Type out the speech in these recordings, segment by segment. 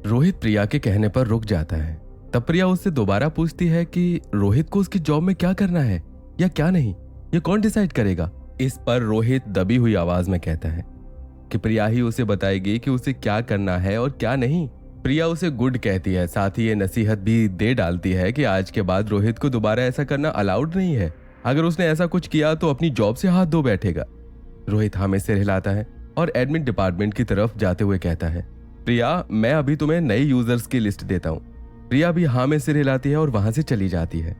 रोहित प्रिया के कहने पर रुक जाता है। तब प्रिया उससे दोबारा पूछती है कि रोहित को उसकी जॉब में क्या करना है या क्या नहीं, ये कौन डिसाइड करेगा। इस पर रोहित दबी हुई आवाज में कहता है कि प्रिया ही उसे बताएगी कि उसे क्या करना है और क्या नहीं। प्रिया उसे गुड कहती है, साथ ही ये नसीहत भी दे डालती है कि आज के बाद रोहित को दोबारा ऐसा करना अलाउड नहीं है। अगर उसने ऐसा कुछ किया तो अपनी जॉब से हाथ धो बैठेगा। रोहित हाँ में सिर हिलाता है और एडमिन डिपार्टमेंट की तरफ जाते हुए कहता है, प्रिया मैं अभी तुम्हें नए यूजर्स की लिस्ट देता हूँ। प्रिया भी हाँ में सिर हिलाती है और वहां से चली जाती है।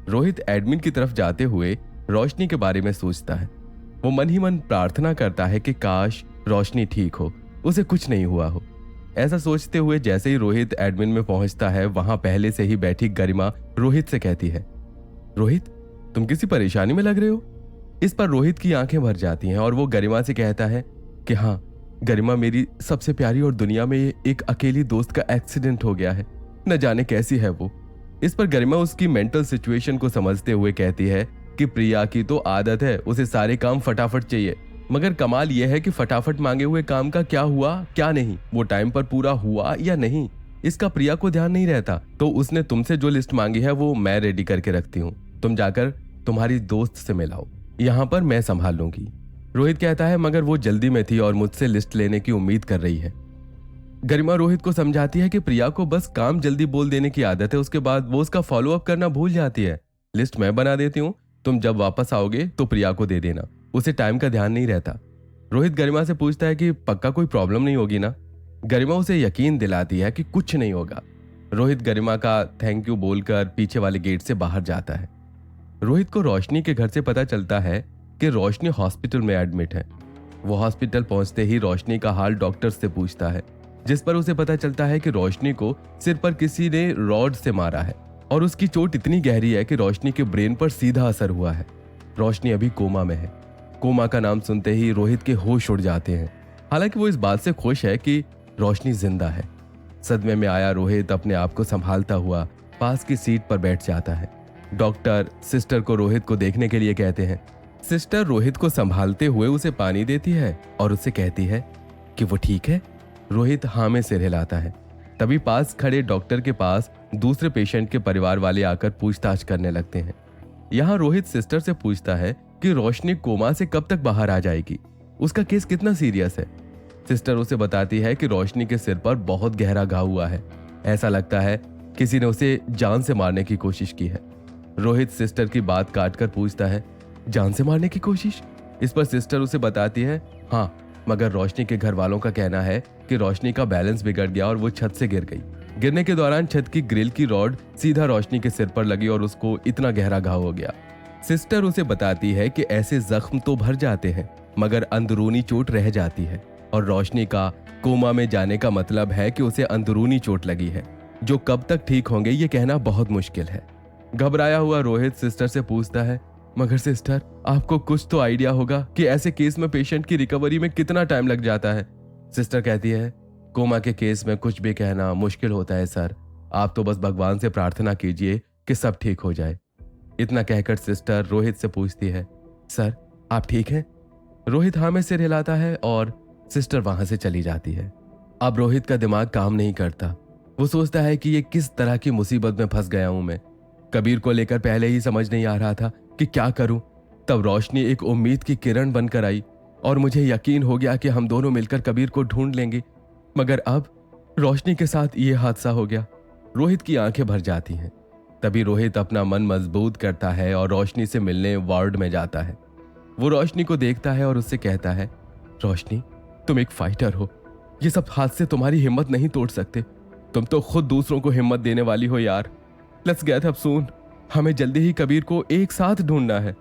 रोहित एडमिन की तरफ जाते हुए रोशनी के बारे में सोचता है। वो मन ही मन प्रार्थना करता है कि काश रोशनी ठीक हो, उसे कुछ नहीं हुआ हो। ऐसा सोचते हुए जैसे ही रोहित एडमिन में पहुंचता है, वहां पहले से ही बैठी गरिमा रोहित से कहती है, रोहित तुम किसी परेशानी में लग रहे हो। इस पर रोहित की आंखें भर जाती हैं और वो गरिमा से कहता है कि हाँ गरिमा, मेरी सबसे प्यारी और दुनिया में एक अकेली दोस्त का एक्सीडेंट हो गया है, न जाने कैसी है वो। इस पर गरिमा उसकी मेंटल सिचुएशन को समझते हुए कहती है कि प्रिया की तो आदत है, उसे सारे काम फटाफट चाहिए, मगर कमाल यह है कि फटाफट मांगे हुए काम का क्या हुआ क्या नहीं, वो टाइम पर पूरा हुआ या नहीं, इसका प्रिया को ध्यान नहीं रहता। तो उसने तुमसे जो लिस्ट मांगी है वो मैं रेडी करके रखती हूँ, तुम जाकर तुम्हारी दोस्त से मिलाओ, यहाँ पर मैं संभाल लूंगी। रोहित कहता है मगर वो जल्दी में थी और मुझसे लिस्ट लेने की उम्मीद कर रही है। गरिमा रोहित को समझाती है कि प्रिया को बस काम जल्दी बोल देने की आदत है, उसके बाद वो उसका फॉलो अप करना भूल जाती है। लिस्ट मैं बना देती हूँ, तुम जब वापस आओगे तो प्रिया को दे देना, उसे टाइम का ध्यान नहीं रहता। रोहित गरिमा से पूछता है कि पक्का कोई प्रॉब्लम नहीं होगी ना। गरिमा उसे यकीन दिलाती है कि कुछ नहीं होगा। रोहित गरिमा का थैंक यू बोलकर पीछे वाले गेट से बाहर जाता है। रोहित को रोशनी के घर से पता चलता है कि रोशनी हॉस्पिटल में एडमिट है। वो हॉस्पिटल पहुंचते ही रोशनी का हाल डॉक्टर से पूछता है, जिस पर उसे पता चलता है कि रोशनी को सिर पर किसी ने रॉड से मारा है और उसकी चोट इतनी गहरी है कि रोशनी के ब्रेन पर सीधा असर हुआ है। रोशनी अभी कोमा में है। कोमा का नाम सुनते ही रोहित के होश उड़ जाते हैं। हालांकि वो इस बात से खुश है कि रोशनी जिंदा है। सदमे में आया रोहित अपने आप को संभालता हुआ पास की सीट पर बैठ जाता है। डॉक्टर सिस्टर को रोहित को देखने के लिए कहते हैं। सिस्टर रोहित को संभालते हुए उसे पानी देती है और उससे कहती है कि वो ठीक है। रोहित हाँ में सिर हिलाता है। तभी पास खड़े डॉक्टर के पास दूसरे पेशेंट के परिवार वाले आकर पूछताछ करने लगते हैं। यहाँ रोहित सिस्टर से पूछता है कि रोशनी कोमा से कब तक बाहर आ जाएगी, उसका केस कितना सीरियस है। सिस्टर उसे बताती है कि रोशनी के सिर पर बहुत गहरा घाव हुआ है, ऐसा लगता है किसी ने उसे जान से मारने की कोशिश की है। रोहित सिस्टर की बात काटकर पूछता है, जान से मारने की कोशिश? इस पर सिस्टर उसे बताती है, हाँ, मगर रोशनी के घर वालों का कहना है कि रोशनी का बैलेंस बिगड़ गया और वो छत से गिर गई। गिरने के दौरान छत की ग्रिल की रॉड सीधा रोशनी के सिर पर लगी और उसको इतना गहरा घाव हो गया। सिस्टर उसे बताती है कि ऐसे जख्म तो भर जाते हैं मगर अंदरूनी चोट रह जाती है और रोशनी का कोमा में जाने का मतलब है कि उसे अंदरूनी चोट लगी है, जो कब तक ठीक होंगे ये कहना बहुत मुश्किल है। घबराया हुआ रोहित सिस्टर से पूछता है, मगर सिस्टर आपको कुछ तो आइडिया होगा कि ऐसे केस में पेशेंट की रिकवरी में कितना टाइम लग जाता है। सिस्टर कहती है, कोमा के केस में कुछ भी कहना मुश्किल होता है सर, आप तो बस भगवान से प्रार्थना कीजिए कि सब ठीक हो जाए। इतना कहकर सिस्टर रोहित से पूछती है, सर आप ठीक हैं? रोहित हाँ में सिर हिलाता है और सिस्टर वहां से चली जाती है। अब रोहित का दिमाग काम नहीं करता। वो सोचता है कि ये किस तरह की मुसीबत में फंस गया हूं मैं। कबीर को लेकर पहले ही समझ नहीं आ रहा था कि क्या करूं। तब रोशनी एक उम्मीद की किरण बनकर आई और मुझे यकीन हो गया कि हम दोनों मिलकर कबीर को ढूंढ लेंगे, मगर अब रोशनी के साथ ये हादसा हो गया। रोहित की आंखें भर जाती हैं। तभी रोहित अपना मन मजबूत करता है और रोशनी से मिलने वार्ड में जाता है। वो रोशनी को देखता है और उससे कहता है, रोशनी तुम एक फाइटर हो, ये सब हादसे तुम्हारी हिम्मत नहीं तोड़ सकते, तुम तो खुद दूसरों को हिम्मत देने वाली हो यार। लेट्स गेट अप सून, हमें जल्दी ही कबीर को एक साथ ढूंढना है।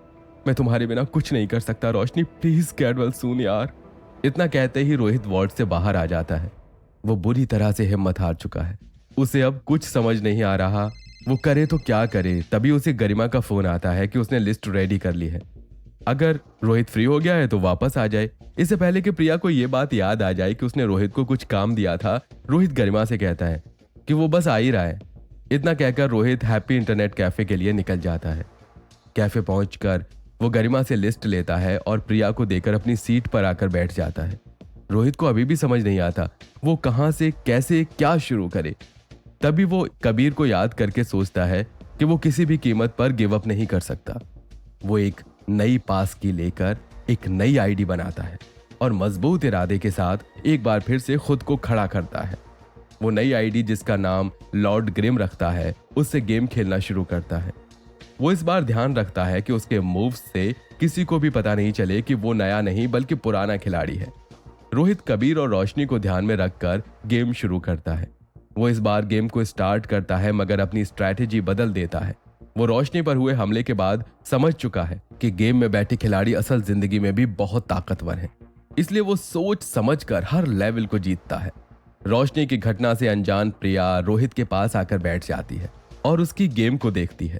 मैं तुम्हारे बिना कुछ नहीं कर सकता रोशनी, प्लीज गेट वेल सून यार। इतना कहते ही रोहित वार्ड से बाहर आ जाता है। वो बुरी तरह से हिम्मत हार चुका है। उसे अब कुछ समझ नहीं आ रहा वो करे तो क्या करे। तभी उसे गरिमा का फोन आता है कि उसने लिस्ट रेडी कर ली है, अगर रोहित फ्री हो गया है तो वापस आ जाए। इससे पहले कि प्रिया को यह बात याद आ जाए कि उसने रोहित को कुछ काम दिया था, रोहित गरिमा से कहता है कि वो बस आ ही रहा है। इतना कहकर रोहित हैप्पी इंटरनेट कैफे के लिए निकल जाता है। कैफे पहुंचकर वो गरिमा से लिस्ट लेता है और प्रिया को देकर अपनी सीट पर आकर बैठ जाता है। रोहित को अभी भी समझ नहीं आता वो कहां से कैसे क्या शुरू करे। तभी वो कबीर को याद करके सोचता है कि वो किसी भी कीमत पर गिव अप नहीं कर सकता। वो एक नई पास की लेकर एक नई आईडी बनाता है और मजबूत इरादे के साथ एक बार फिर से खुद को खड़ा करता है। वो नई आईडी जिसका नाम लॉर्ड ग्रिम रखता है उससे गेम खेलना शुरू करता है। वो इस बार ध्यान रखता है कि उसके मूव्स से किसी को भी पता नहीं चले कि वो नया नहीं बल्कि पुराना खिलाड़ी है। रोहित कबीर और रोशनी को ध्यान में रखकर गेम शुरू करता है। वो इस बार गेम को स्टार्ट करता है मगर अपनी स्ट्रैटेजी बदल देता है। वो रोशनी पर हुए हमले के बाद समझ चुका है कि गेम में बैठे खिलाड़ी असल जिंदगी में भी बहुत ताकतवर हैं। इसलिए वो सोच समझकर हर लेवल को जीतता है। रोशनी की घटना से अनजान प्रिया रोहित के पास आकर बैठ जाती है और उसकी गेम को देखती है।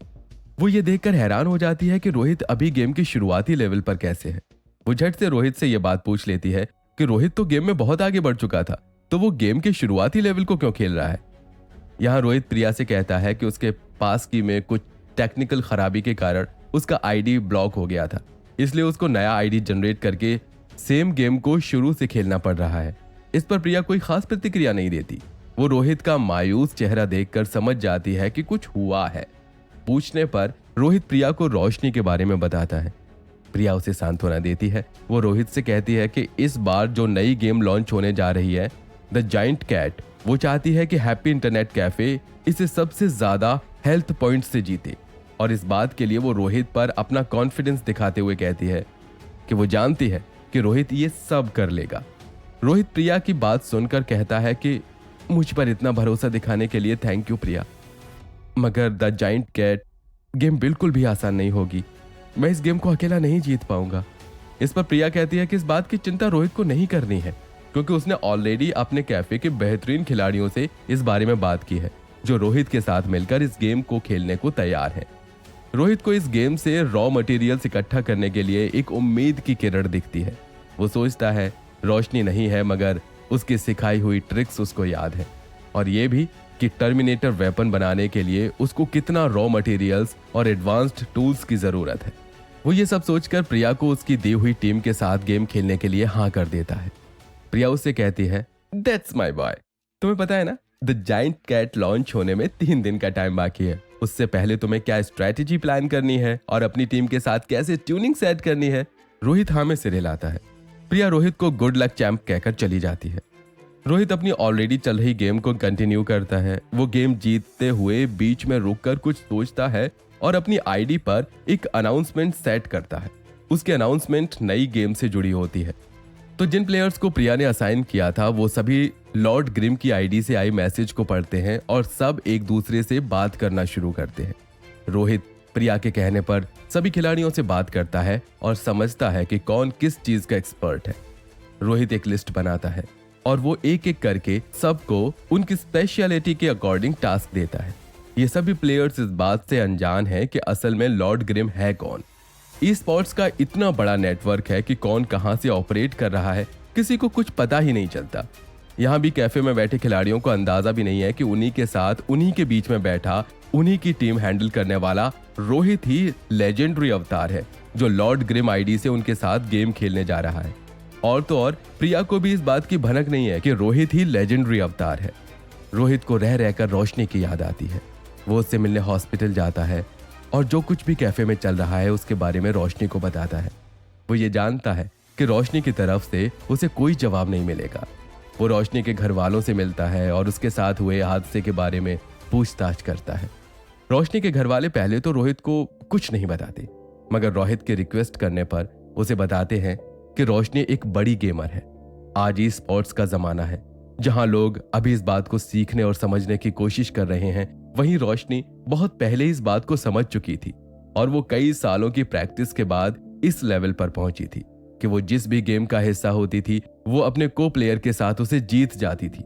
वो ये देखकर हैरान हो जाती है कि रोहित अभी गेम के शुरुआती लेवल पर कैसे है। वो झट से रोहित से यह बात पूछ लेती है कि रोहित तो गेम में बहुत आगे बढ़ चुका था, तो वो गेम के शुरुआती लेवल को क्यों खेल रहा है। यहाँ रोहित प्रिया से कहता है कि उसके पास की में कुछ टेक्निकल खराबी के कारण उसका आईडी ब्लॉक हो गया था, इसलिए उसको नया आईडी जनरेट करके सेम गेम को शुरू से खेलना पड़ रहा है। इस पर प्रिया कोई खास प्रतिक्रिया नहीं देती। वो रोहित का मायूस चेहरा देखकर समझ जाती है कि कुछ हुआ है। पूछने पर रोहित प्रिया को रोशनी के बारे में बताता है। प्रिया उसे सांत्वना देती है। वो रोहित से कहती है कि इस बार जो नई गेम लॉन्च होने जा रही है द जाइंट कैट, वो चाहती है कि हैप्पी इंटरनेट कैफे इसे सबसे ज्यादा हेल्थ पॉइंट से जीते और इस बात के लिए वो रोहित पर अपना कॉन्फिडेंस दिखाते हुए कहती है कि वो जानती है कि रोहित ये सब कर लेगा। रोहित प्रिया की बात सुनकर कहता है कि मुझ पर इतना भरोसा दिखाने के लिए थैंक यू प्रिया, मगर द जाइंट कैट गेम बिल्कुल भी आसान नहीं होगी। मैं इस गेम को अकेला नहीं जीत पाऊंगा। इस पर प्रिया कहती है कि इस बात की चिंता रोहित को नहीं करनी है, क्योंकि उसने ऑलरेडी अपने कैफे के बेहतरीन खिलाड़ियों से इस बारे में बात की है, जो रोहित के साथ मिलकर इस गेम को खेलने को तैयार हैं। रोहित को इस गेम से रॉ मटेरियल्स इकट्ठा करने के लिए एक उम्मीद की किरण दिखती है। वो सोचता है रोशनी नहीं है, मगर उसकी सिखाई हुई ट्रिक्स उसको याद है, और ये भी कि टर्मिनेटर वेपन बनाने के लिए उसको कितना रॉ मटेरियल्स और एडवांस्ड टूल्स की जरूरत है। वो ये सब सोचकर प्रिया को उसकी दी हुई टीम के साथ गेम खेलने के लिए हाँ कर देता है। प्रिया उससे कहती है, दैट्स माय बॉय, तुम्हें पता है ना द जाइंट कैट लॉन्च होने में 3 दिन का टाइम बाकी है। उससे पहले तुम्हें क्या स्ट्रेटेजी प्लान करनी है और अपनी टीम के साथ कैसे ट्यूनिंग सेट करनी है। रोहित हाँ में सिरे लाता है। प्रिया रोहित को गुड लक चैंप कहकर चली जाती है। रोहित अपनी ऑलरेडी चल रही गेम को कंटिन्यू करता है। वो गेम जीतते हुए बीच में रुककर कुछ सोचता है और अपनी आईडी पर एक अनाउंसमेंट सेट करता है। उसकी अनाउंसमेंट नई गेम से जुड़ी होती है। तो जिन प्लेयर्स को प्रिया ने असाइन किया था वो सभी लॉर्ड ग्रिम की आईडी से आई मैसेज को पढ़ते हैं और सब एक दूसरे से बात करना शुरू करते हैं। रोहित प्रिया के कहने पर सभी खिलाड़ियों से बात करता है और समझता है कि कौन किस चीज का एक्सपर्ट है। रोहित एक लिस्ट बनाता है और वो एक एक करके सबको उनकी स्पेशलिटी के अकॉर्डिंग टास्क देता है। ये सभी प्लेयर्स इस बात से अनजान हैं कि असल में लॉर्ड ग्रिम है कौन। ई स्पोर्ट्स का इतना बड़ा नेटवर्क है कि कौन कहां से ऑपरेट कर रहा है किसी को कुछ पता ही नहीं चलता। यहाँ भी कैफे में बैठे खिलाड़ियों को अंदाजा भी नहीं है कि उन्हीं के साथ उन्हीं के बीच में बैठा उन्हीं की टीम हैंडल करने वाला रोहित ही लेजेंडरी अवतार है, जो लॉर्ड ग्रिम आईडी से उनके साथ गेम खेलने जा रहा है। और तो और प्रिया को भी इस बात की भनक नहीं है कि रोहित ही लेजेंडरी अवतार है। रोहित को रह रहकर रोशनी की याद आती है। वो उससे मिलने हॉस्पिटल जाता है और जो कुछ भी कैफे में चल रहा है उसके बारे में रोशनी को बताता है। वो ये जानता है कि रोशनी की तरफ से उसे कोई जवाब नहीं मिलेगा। वो रोशनी के घर वालों से मिलता है और उसके साथ हुए हादसे के बारे में पूछताछ करता है। रोशनी के घर वाले पहले तो रोहित को कुछ नहीं बताते, मगर रोहित के रिक्वेस्ट करने पर उसे बताते हैं कि रोशनी एक बड़ी गेमर है। आज ई स्पोर्ट्स का जमाना है जहां लोग अभी इस बात को सीखने और समझने की कोशिश कर रहे हैं। वहीं रोशनी बहुत पहले इस बात को समझ चुकी थी और वो कई सालों की प्रैक्टिस के बाद इस लेवल पर पहुंची थी कि वो जिस भी गेम का हिस्सा होती थी वो अपने को प्लेयर के साथ उसे जीत जाती थी।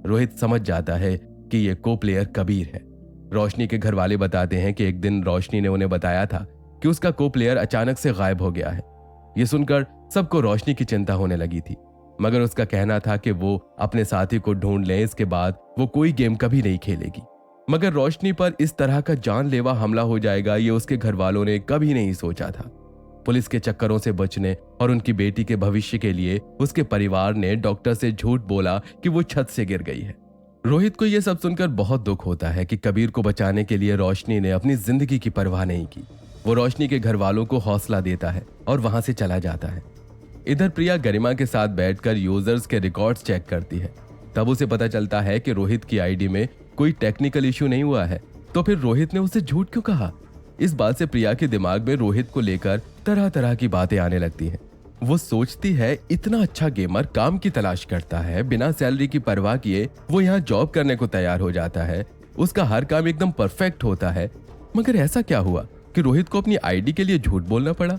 रोहित समझ जाता है कि ये को प्लेयर कबीर है। रोशनी के घर वाले बताते हैं कि एक दिन रोशनी ने उन्हें बताया था कि उसका को प्लेयर अचानक से गायब हो गया है। ये सुनकर सबको रोशनी की चिंता होने लगी थी, मगर उसका कहना था कि वो अपने साथी को ढूंढ ले, इसके बाद वो कोई गेम कभी नहीं खेलेगी। मगर रोशनी पर इस तरह का जानलेवा हमला हो जाएगा ये उसके घर वालों ने कभी नहीं सोचा था। पुलिस के चक्करों से बचने और उनकी बेटी के भविष्य के लिए उसके परिवार ने डॉक्टर से झूठ बोला कि वो छत से गिर गई है। रोहित को यह सब सुनकर बहुत दुख होता है कि कबीर को बचाने के लिए रोशनी ने अपनी जिंदगी की परवाह नहीं की। वो रोशनी के घर वालों को हौसला देता है और वहां से चला जाता है। इधर प्रिया गरिमा के साथ बैठकर यूजर्स के रिकॉर्ड्स चेक करती है। तब उसे पता चलता है कि रोहित की आईडी में कोई टेक्निकल इश्यू नहीं हुआ है, तो फिर रोहित ने उसे झूठ क्यों कहा? इस बात से प्रिया के दिमाग में रोहित को लेकर तरह तरह की बातें आने लगती हैं। वो सोचती है इतना अच्छा गेमर काम की तलाश करता है, बिना सैलरी की परवाह किए वो यहाँ जॉब करने को तैयार हो जाता है, उसका हर काम एकदम परफेक्ट होता है, मगर ऐसा क्या हुआ कि रोहित को अपनी आईडी के लिए झूठ बोलना पड़ा?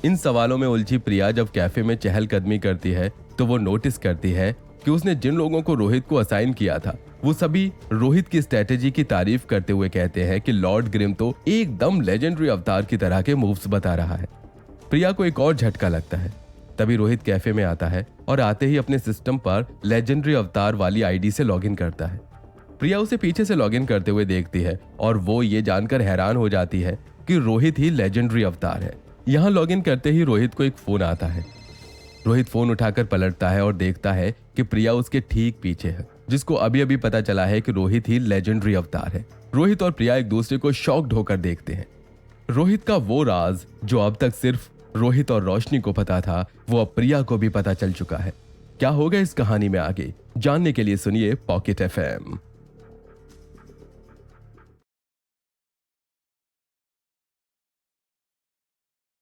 इन सवालों में उलझी प्रिया जब कैफे में चहलकदमी करती है तो वो नोटिस करती है कि उसने जिन लोगों को रोहित को असाइन किया था वो सभी रोहित की स्ट्रेटेजी की तारीफ करते हुए कहते हैं कि लॉर्ड ग्रिम तो एकदम लेजेंडरी अवतार की तरह के मूव्स बता रहा है। प्रिया को एक और झटका लगता है। तभी रोहित कैफे में आता है और आते ही अपने सिस्टम पर लेजेंडरी अवतार वाली आईडी से लॉगिन करता है। प्रिया उसे पीछे से लॉगिन करते हुए देखती है और वो ये जानकर हैरान हो जाती है कि रोहित ही लेजेंडरी अवतार है। यहाँ लॉगिन करते ही रोहित को एक फोन आता है। रोहित फोन उठाकर पलटता है और देखता है कि प्रिया उसके ठीक पीछे है, जिसको अभी अभी पता चला है कि रोहित ही लेजेंडरी अवतार है। रोहित और प्रिया एक दूसरे को शॉक्ड होकर देखते हैं। रोहित का वो राज जो अब तक सिर्फ रोहित और रोशनी को पता था, वो अब प्रिया को भी पता चल चुका है। क्या होगा इस कहानी में आगे, जानने के लिए सुनिए पॉकेट एफएम।